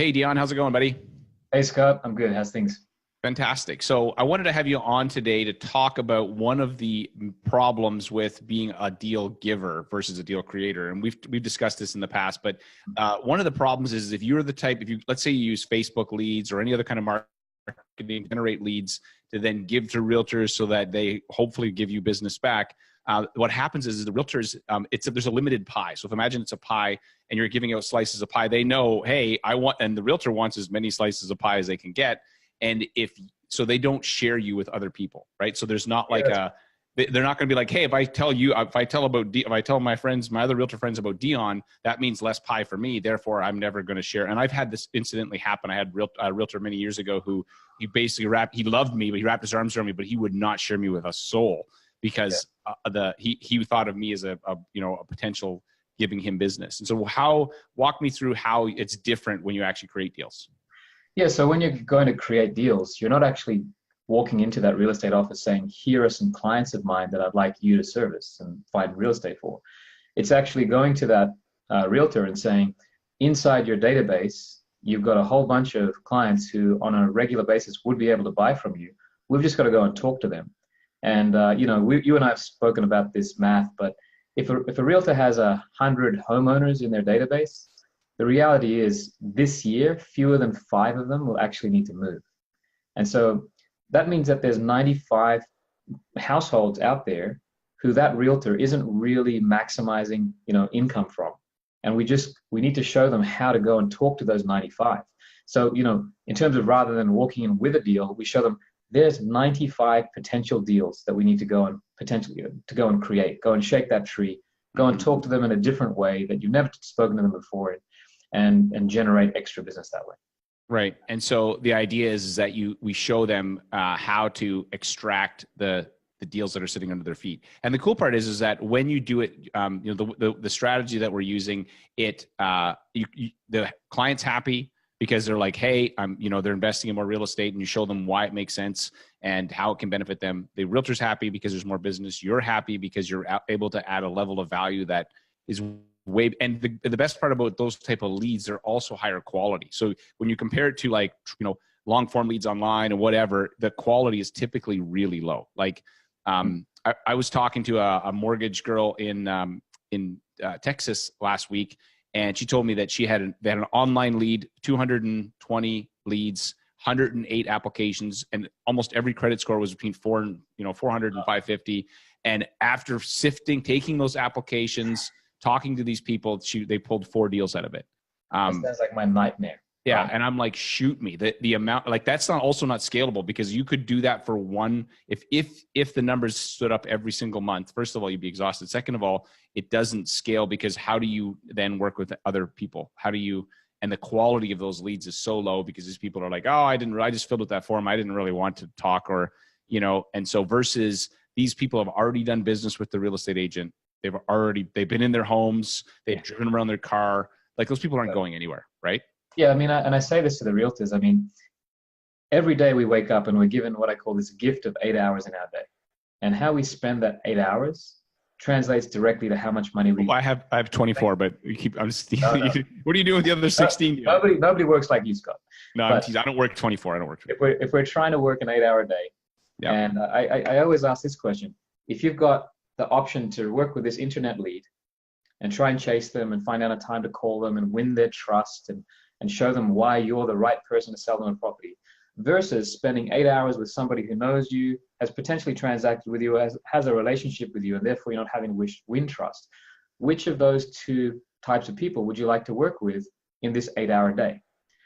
Hey, Dion, how's it going, buddy? Hey Scott, I'm good. How's things? Fantastic. So I wanted to have you on today to talk about one of the problems with being a deal giver versus a deal creator. And we've discussed this in the past, but one of the problems is if you're the type, if you, let's say you use Facebook leads or any other kind of marketing, generate leads to then give to realtors so that they hopefully give you business back. What happens is the realtors, there's a limited pie. So if imagine it's a pie and you're giving out slices of pie, they know, hey, and the realtor wants as many slices of pie as they can get. And so they don't share you with other people, right? So there's not like they're not going to be like, hey, if I tell my friends, my other realtor friends about Dion, that means less pie for me. Therefore, I'm never going to share. And I've had this incidentally happen. I had a realtor many years ago who he basically he loved me, but he wrapped his arms around me, but he would not share me with a soul because he thought of me as a potential giving him business. And so walk me through how it's different when you actually create deals. Yeah, so when you're going to create deals, you're not actually walking into that real estate office saying, here are some clients of mine that I'd like you to service and find real estate for. It's actually going to that realtor and saying, inside your database, you've got a whole bunch of clients who on a regular basis would be able to buy from you. We've just got to go and talk to them. And, you and I have spoken about this math, but if a realtor has 100 homeowners in their database, the reality is this year, fewer than 5 of them will actually need to move. And so that means that there's 95 households out there who that realtor isn't really maximizing, income from. And we need to show them how to go and talk to those 95. So, in terms of rather than walking in with a deal, we show them there's 95 potential deals that we need to go and create, go and shake that tree, go and talk to them in a different way that you've never spoken to them before. And generate extra business that way. Right. And so the idea is that we show them how to extract the deals that are sitting under their feet. And the cool part is that when you do it, the strategy that we're using, the client's happy because they're like, hey, they're investing in more real estate, and you show them why it makes sense and how it can benefit them. The realtor's happy because there's more business. You're happy because you're able to add a level of value that is and the best part about those type of leads, they're also higher quality. So when you compare it to long form leads online and whatever, the quality is typically really low. Like I was talking to a mortgage girl in Texas last week, and she told me that they had an online lead, 220 leads, 108 applications, and almost every credit score was between 400 and 550. And after taking those applications, talking to these people, they pulled 4 deals out of it. That sounds like my nightmare. Yeah, and I'm like, shoot me. The amount, that's also not scalable, because you could do that for one. If the numbers stood up every single month, first of all, you'd be exhausted. Second of all, it doesn't scale, because how do you then work with other people? And the quality of those leads is so low because these people are like, oh, I just filled out that form. I didn't really want to talk, and so versus these people have already done business with the real estate agent. They've been in their homes. They've driven around their car. Like, those people aren't going anywhere, right? Yeah, I say this to the realtors. Every day we wake up and we're given what I call this gift of 8 hours in our day, and how we spend that 8 hours translates directly to how much money we. Well, I have 24, but I'm just. No. What are you doing with the other 16? Nobody works like you, Scott. No, I don't work 24. I don't work 24. If we're trying to work an 8 hour day, yeah. And I always ask this question: if you've got the option to work with this internet lead and try and chase them and find out a time to call them and win their trust and show them why you're the right person to sell them a property, versus spending 8 hours with somebody who knows you, has potentially transacted with you, has a relationship with you, and therefore you're not having to win trust, which of those two types of people would you like to work with in this 8 hour day?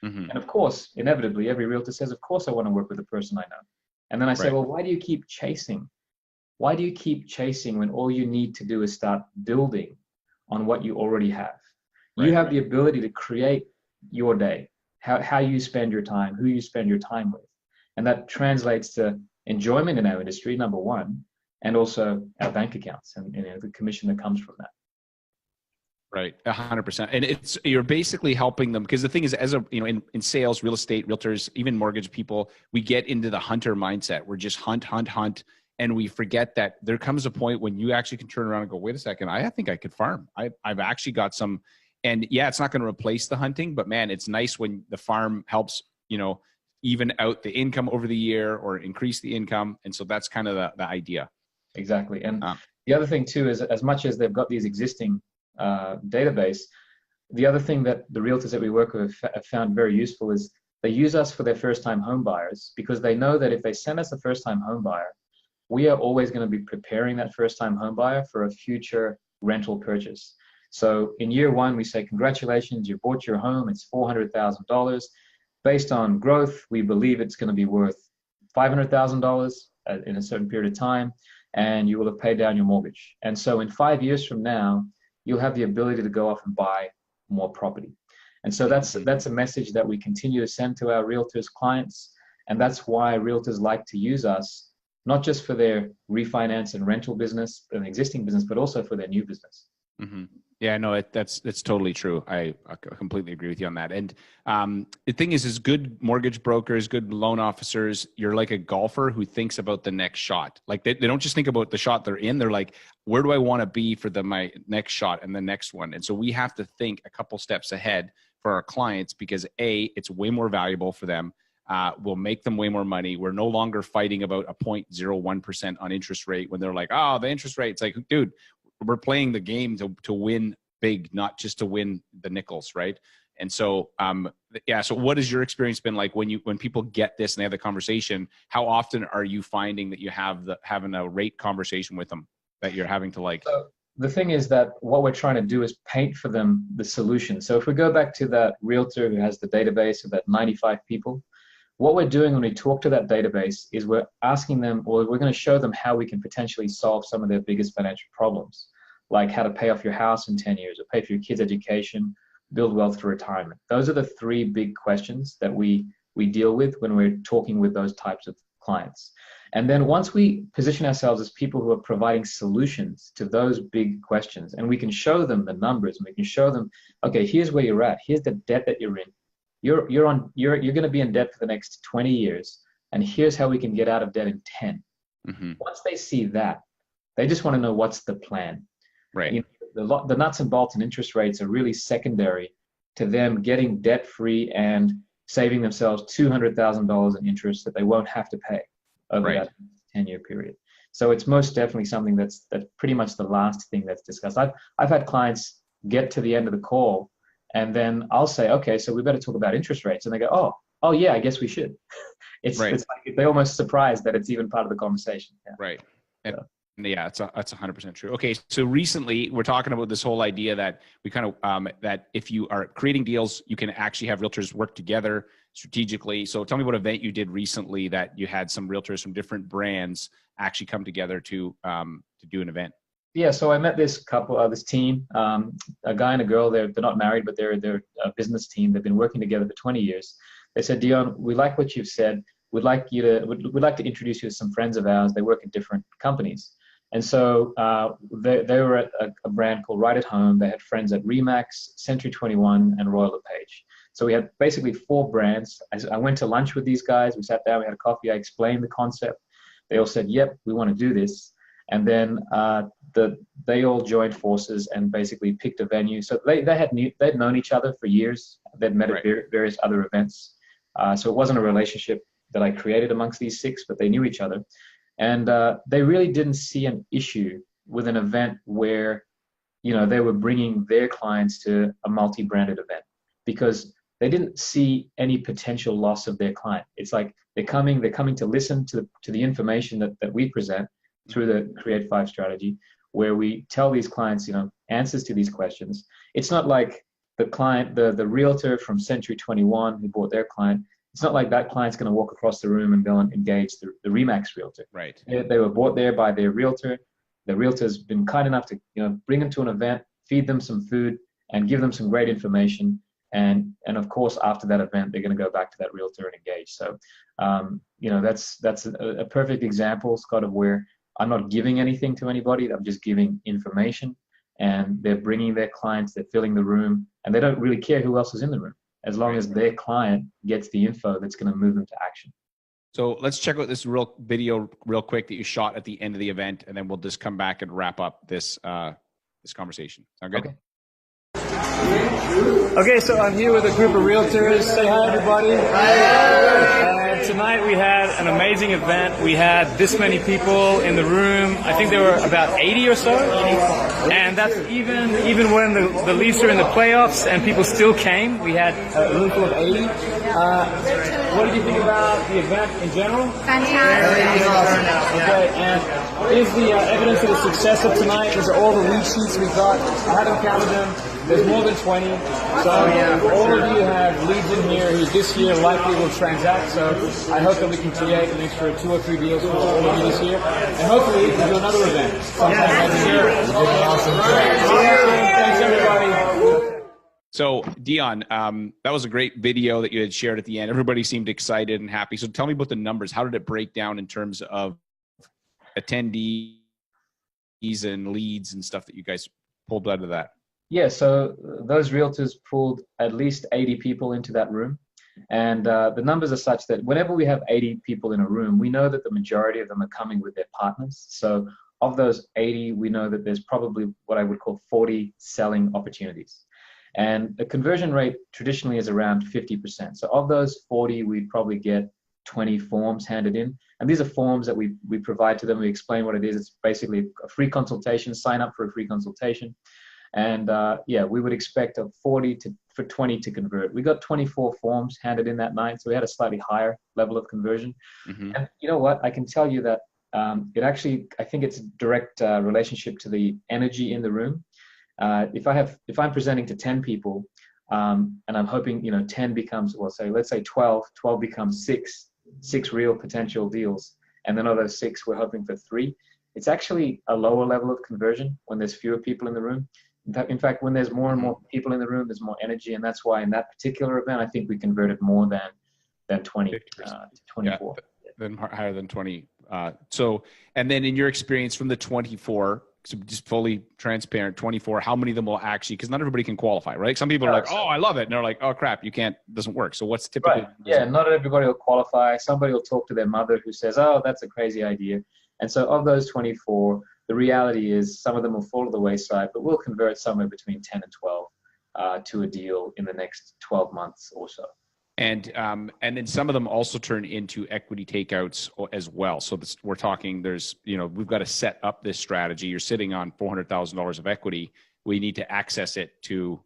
Mm-hmm. And of course, inevitably, every realtor says, of course I want to work with the person I know. And then I say, well, why do you keep chasing? Why do you keep chasing when all you need to do is start building on what you already have? You have the ability to create your day, how you spend your time, who you spend your time with. And that translates to enjoyment in our industry, number one, and also our bank accounts and the commission that comes from that. Right, 100%. And you're basically helping them, because the thing is, in sales, real estate, realtors, even mortgage people, we get into the hunter mindset. We're just hunt. And we forget that there comes a point when you actually can turn around and go, wait a second, I think I could farm. I've actually got some, And yeah, it's not going to replace the hunting, but man, it's nice when the farm helps, even out the income over the year or increase the income. And so that's kind of the idea. Exactly. And the other thing too is, as much as they've got these existing database, the other thing that the realtors that we work with have found very useful is they use us for their first-time home buyers, because they know that if they send us a first-time home buyer, we are always going to be preparing that first-time home buyer for a future rental purchase. So in year one, we say, congratulations, you bought your home, it's $400,000. Based on growth, we believe it's going to be worth $500,000 in a certain period of time, and you will have paid down your mortgage. And so in 5 years from now, you'll have the ability to go off and buy more property. And so that's a message that we continue to send to our realtors clients. And that's why realtors like to use us, not just for their refinance and rental business, an existing business, but also for their new business. Mm-hmm. Yeah, no, that's totally true. I completely agree with you on that. And the thing is good mortgage brokers, good loan officers, you're like a golfer who thinks about the next shot. Like they don't just think about the shot they're in. They're like, where do I want to be for my next shot and the next one? And so we have to think a couple steps ahead for our clients, because it's way more valuable for them. We'll make them way more money. We're no longer fighting about a 0.01% on interest rate when they're like, oh, the interest rate. It's like, dude, we're playing the game to win big, not just to win the nickels, right? And so, so what has your experience been like when people get this and they have the conversation? How often are you finding that you having a rate conversation with them that you're having to like? So the thing is that what we're trying to do is paint for them the solution. So if we go back to that realtor who has the database of that 95 people, what we're doing when we talk to that database is we're asking them, or we're going to show them how we can potentially solve some of their biggest financial problems, like how to pay off your house in 10 years, or pay for your kids' education, build wealth for retirement. Those are the three big questions that we deal with when we're talking with those types of clients. And then once we position ourselves as people who are providing solutions to those big questions, and we can show them the numbers, and we can show them, okay, here's where you're at, here's the debt that you're in. You're going to be in debt for the next 20 years, and here's how we can get out of debt in 10. Mm-hmm. Once they see that, they just want to know what's the plan. Right. The nuts and bolts and interest rates are really secondary to them getting debt free and saving themselves $200,000 in interest that they won't have to pay over that 10-year period. So it's most definitely something that's pretty much the last thing that's discussed. I've had clients get to the end of the call, and then I'll say, okay, so we better talk about interest rates. And they go, oh yeah, I guess we should. It's like they're almost surprised that it's even part of the conversation. Yeah. Right. And yeah, that's 100% true. Okay. So recently we're talking about this whole idea that we kind of, that if you are creating deals, you can actually have realtors work together strategically. So tell me what event you did recently that you had some realtors from different brands actually come together to do an event. Yeah, so I met this couple, this team, a guy and a girl. They're not married, but they're a business team. They've been working together for 20 years. They said, Dion, we like what you've said. We'd like to introduce you to some friends of ours. They work at different companies. And so they were at a brand called Right at Home. They had friends at Remax, Century 21, and Royal LePage. So we had basically 4 brands. I went to lunch with these guys. We sat down, we had a coffee. I explained the concept. They all said, yep, we want to do this. And then they all joined forces and basically picked a venue. So they'd known each other for years. They'd met at various other events. So it wasn't a relationship that I created amongst these 6, but they knew each other. And they really didn't see an issue with an event where, they were bringing their clients to a multi-branded event, because they didn't see any potential loss of their client. It's like they're coming to listen to the information that we present through the Create 5 strategy, where we tell these clients, answers to these questions. It's not like the client, the realtor from Century 21 who bought their client, it's not like that client's going to walk across the room and go and engage the Remax realtor. Right. They were bought there by their realtor. The realtor's been kind enough to, bring them to an event, feed them some food, and give them some great information. And of course, after that event, they're going to go back to that realtor and engage. So, that's a perfect example, Scott, of where I'm not giving anything to anybody. I'm just giving information, and they're bringing their clients, they're filling the room, and they don't really care who else is in the room, as long as their client gets the info that's going to move them to action. So let's check out this video real quick that you shot at the end of the event, and then we'll just come back and wrap up this conversation. Sound good? Okay. Okay, so I'm here with a group of realtors. Say hi, everybody. And tonight we had an amazing event. We had this many people in the room. I think there were about 80 or so. And that's even when the Leafs are in the playoffs and people still came. We had a room full of 80. What did you think about the event in general? Fantastic. Okay, and here's the evidence of the success of tonight. These are all the lead sheets we got. I haven't counted them. There's more than 20. So all of you have leads in here who this year likely will transact. So I hope that we can create an extra 2 or 3 deals for all of you this year. And hopefully we'll do another event sometime next year. Awesome. Thanks, everybody. So Dion, that was a great video that you had shared at the end. Everybody seemed excited and happy. So tell me about the numbers. How did it break down in terms of attendees and leads and stuff that you guys pulled out of that? Yeah, so those realtors pulled at least 80 people into that room. And the numbers are such that whenever we have 80 people in a room, we know that the majority of them are coming with their partners. So of those 80, we know that there's probably what I would call 40 selling opportunities. And the conversion rate traditionally is around 50%. So of those 40, we'd probably get 20 forms handed in. And these are forms that we provide to them. We explain what it is. It's basically a free consultation, sign up for a free consultation. And yeah, we would expect a 40 for 20 to convert. We got 24 forms handed in that night. So we had a slightly higher level of conversion. Mm-hmm. And you know what? I can tell you that it actually, I think it's a direct relationship to the energy in the room. If I'm presenting to 10 people and I'm hoping, 10 becomes, well, let's say 12 becomes six real potential deals. And then of those 6, we're hoping for 3. It's actually a lower level of conversion when there's fewer people in the room. In fact, when there's more and more people in the room, there's more energy. And that's why in that particular event, I think we converted more than 20 to 24. Yeah, then higher than 20. And then in your experience from the 24, so just fully transparent, 24, how many of them will actually, because not everybody can qualify, right? Some people are like, oh, I love it. And they're like, oh, crap, you can't, doesn't work. So what's typically? Right. Yeah, not everybody will qualify. Somebody will talk to their mother who says, oh, that's a crazy idea. And so of those 24, the reality is some of them will fall to the wayside, but we'll convert somewhere between 10 and 12 to a deal in the next 12 months or so. And then some of them also turn into equity takeouts as well. So we're talking, we've got to set up this strategy. You're sitting on $400,000 of equity. We need to access it to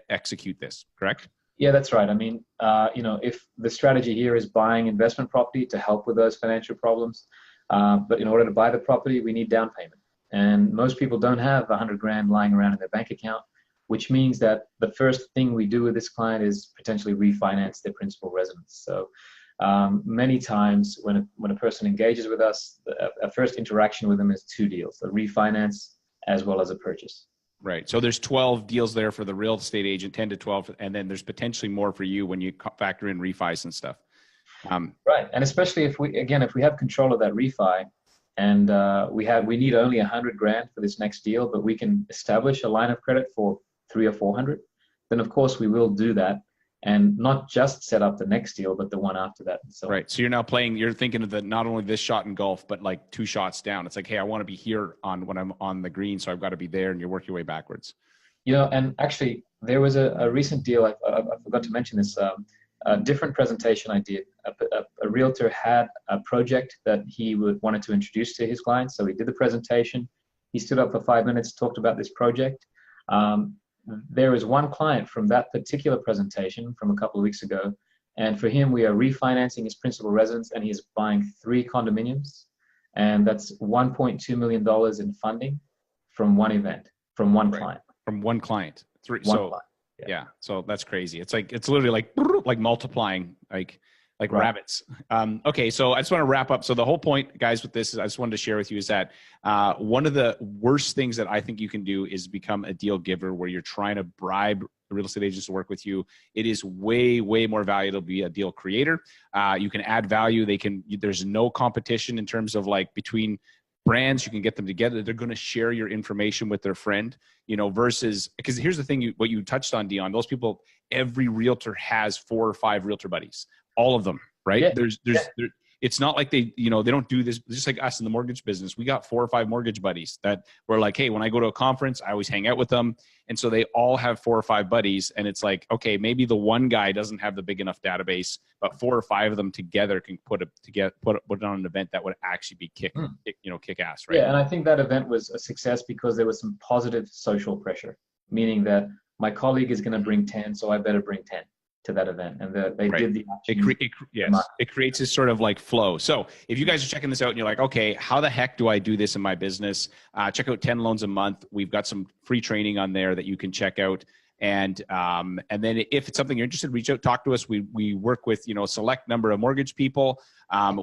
execute this, correct? Yeah, that's right. I mean, if the strategy here is buying investment property to help with those financial problems, but in order to buy the property, we need down payment. And most people don't have $100,000 lying around in their bank account, which means that the first thing we do with this client is potentially refinance their principal residence. So many times when a person engages with us, a first interaction with them is 2 deals, a refinance as well as a purchase. Right. So there's 12 deals there for the real estate agent, 10 to 12, and then there's potentially more for you when you factor in refis and stuff. Right. And especially if we have control of that refi and we need only $100,000 for this next deal, but we can establish a line of credit for 300 or 400, then of course we will do that and not just set up the next deal, but the one after that. And so right. So you're now you're thinking of not only this shot in golf, but like 2 shots down. It's like, hey, I want to be here when I'm on the green, so I've got to be there, and you work your way backwards. And actually there was a recent deal, I forgot to mention this, a different presentation I did. A realtor had a project that he wanted to introduce to his clients. So he did the presentation. He stood up for 5 minutes, talked about this project. There is one client from that particular presentation from a couple of weeks ago. And for him, we are refinancing his principal residence and he's buying 3 condominiums. And that's $1.2 million in funding from one event, from one client. From one client. 3. Client. Yeah. So that's crazy. It's literally like multiplying like right. rabbits. Okay. So I just want to wrap up. So the whole point, guys, with this is I just wanted to share with you is that one of the worst things that I think you can do is become a deal giver where you're trying to bribe real estate agents to work with you. It is way, way more valuable to be a deal creator. You can add value. There's no competition in terms of between brands. You can get them together. They're going to share your information with their friend, versus, because here's the thing, what you touched on, Dion, those people, every realtor has 4 or 5 realtor buddies, all of them, right? Yeah. it's not like they, you know, they don't do this just like us in the mortgage business. We got 4 or 5 mortgage buddies that were like, hey, when I go to a conference, I always hang out with them. And so they all have 4 or 5 buddies. And it's like, okay, maybe the one guy doesn't have the big enough database, but 4 or 5 of them together can put it on an event that would actually be kick ass, right? Yeah, and I think that event was a success because there was some positive social pressure, meaning that my colleague is going to bring 10, so I better bring 10 to that event. And they did the actions. It creates this sort of like flow. So if you guys are checking this out and you're like, okay, how the heck do I do this in my business? Check out 10 Loans a Month. We've got some free training on there that you can check out. And then if it's something you're interested, reach out, talk to us. We work with, you know, a select number of mortgage people.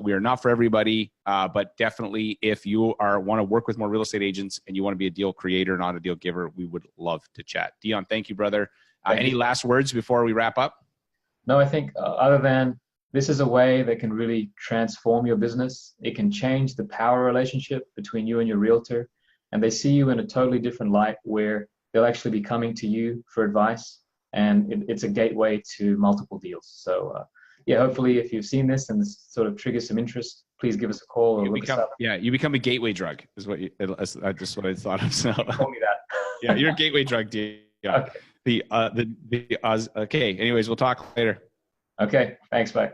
We are not for everybody, but definitely if you want to work with more real estate agents and you want to be a deal creator, not a deal giver, we would love to chat. Dion, thank you, brother. Any last words before we wrap up? No, I think other than this is a way that can really transform your business. It can change the power relationship between you and your realtor, and they see you in a totally different light where they'll actually be coming to you for advice, and it's a gateway to multiple deals. So yeah, hopefully if you've seen this and this sort of triggers some interest, please give us a call or look us up. Yeah, you become a gateway drug is what just what I thought of. So call me that. Yeah, you're a gateway drug, Dion. Okay. Okay. Anyways, we'll talk later. Okay. Thanks. Bye.